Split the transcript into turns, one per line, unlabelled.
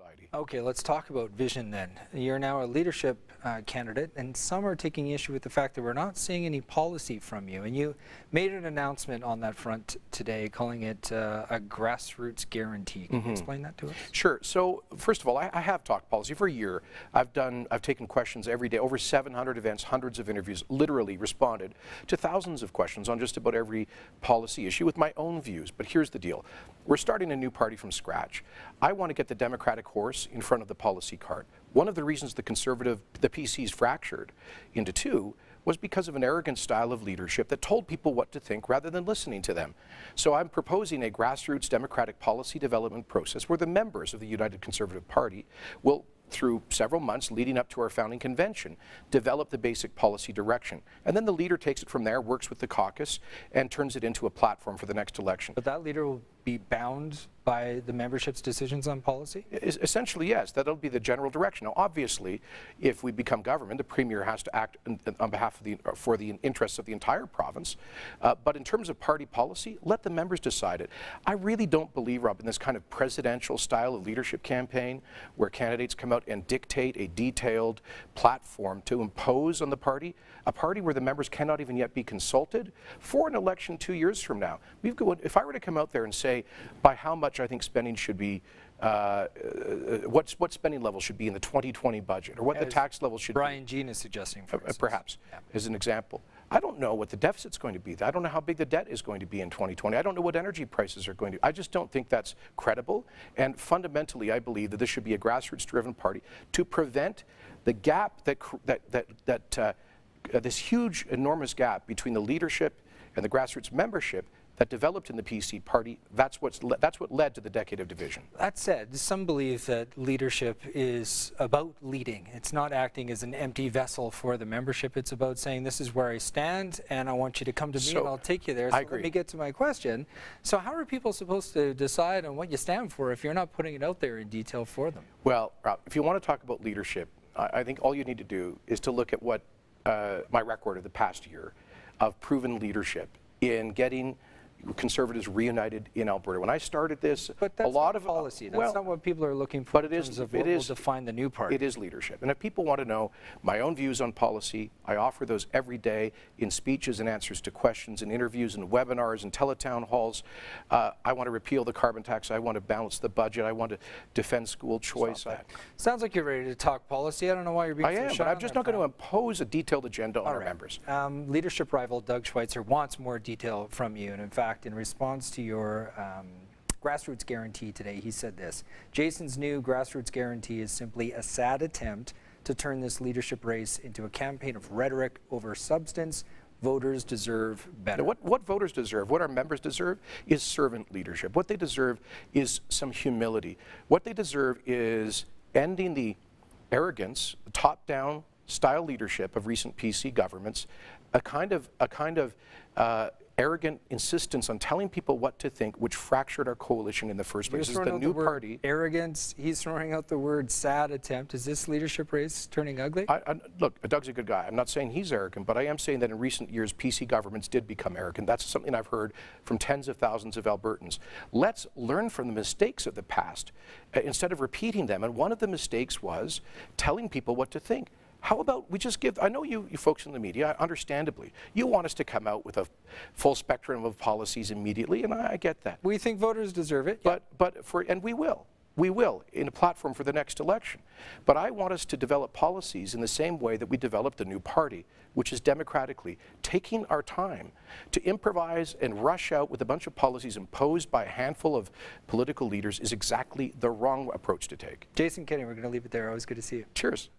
society.
Okay, let's talk about vision then. You're now a leadership candidate, and some are taking issue with the fact that we're not seeing any policy from you. And you made an announcement on that front today, calling it a grassroots guarantee. Can you explain that to us?
Sure. So first of all, I have talked policy for a year. I've taken questions every day, over 700 events, hundreds of interviews, literally responded to thousands of questions on just about every policy issue with my own views. But here's the deal. We're starting a new party from scratch. I want to get the Democratic horse in front of the policy cart. One of the reasons the PC's fractured into two was because of an arrogant style of leadership that told people what to think rather than listening to them. So I'm proposing a grassroots democratic policy development process where the members of the United Conservative Party will, through several months leading up to our founding convention, develop the basic policy direction. And then the leader takes it from there, works with the caucus, and turns it into a platform for the next election.
But that leader will be bound by the membership's decisions on policy?
Essentially, yes. That'll be the general direction. Now, obviously, if we become government, the Premier has to act on behalf of for the interests of the entire province. But in terms of party policy, let the members decide it. I really don't believe, Rob, in this kind of presidential style of leadership campaign where candidates come out and dictate a detailed platform to impose on the party, a party where the members cannot even yet be consulted for an election 2 years from now. If I were to come out there and say by how much I think spending should be, what spending level should be in the 2020 budget, or what the tax level should be.
Brian Jean is suggesting, for instance.
Perhaps, as an example. I don't know what the deficit's going to be. I don't know how big the debt is going to be in 2020. I don't know what energy prices are going to. I just don't think that's credible. And fundamentally, I believe that this should be a grassroots-driven party to prevent the gap this huge, enormous gap between the leadership and the grassroots membership that developed in the PC party. That's what led to the decade of division.
That said, some believe that leadership is about leading. It's not acting as an empty vessel for the membership. It's about saying, this is where I stand, and I want you to come to me, and I'll take you there. So
I agree.
Let me get to my question. So how are people supposed to decide on what you stand for if you're not putting it out there in detail for them?
Well, Rob, if you want to talk about leadership, I think all you need to do is to look at what my record of the past year of proven leadership in getting Conservatives reunited in Alberta. When I started this,
but that's
a lot of
policy. That's not what people are looking for.
But it is.
It will define the new party.
It is leadership. And if people want to know my own views on policy, I offer those every day in speeches and answers to questions, and interviews, and webinars, and teletown halls. I want to repeal the carbon tax. I want to balance the budget. I want to defend school choice.
Sounds like you're ready to talk policy. I don't know why you're being so shy.
But I'm just not going to impose a detailed agenda on our members.
Leadership rival Doug Schweitzer wants more detail from you, and in fact, in response to your grassroots guarantee today, he said this: Jason's new grassroots guarantee is simply a sad attempt to turn this leadership race into a campaign of rhetoric over substance. Voters deserve better.
Now, what voters deserve, what our members deserve, is servant leadership. What they deserve is some humility. What they deserve is ending the arrogance, the top-down style leadership of recent PC governments, a kind of arrogant insistence on telling people what to think, which fractured our coalition in the first place. This is the new party.
Arrogance. He's throwing out the word sad attempt. Is this leadership race turning ugly?
Look, Doug's a good guy. I'm not saying he's arrogant, but I am saying that in recent years, PC governments did become arrogant. That's something I've heard from tens of thousands of Albertans. Let's learn from the mistakes of the past instead of repeating them. And one of the mistakes was telling people what to think. How about we just give, I know you folks in the media, understandably, you want us to come out with a full spectrum of policies immediately, and I get that.
We think voters deserve it.
And we will in a platform for the next election. But I want us to develop policies in the same way that we developed the new party, which is democratically taking our time to improvise and rush out with a bunch of policies imposed by a handful of political leaders is exactly the wrong approach to take.
Jason Kenney, we're going to leave it there. Always good to see you.
Cheers.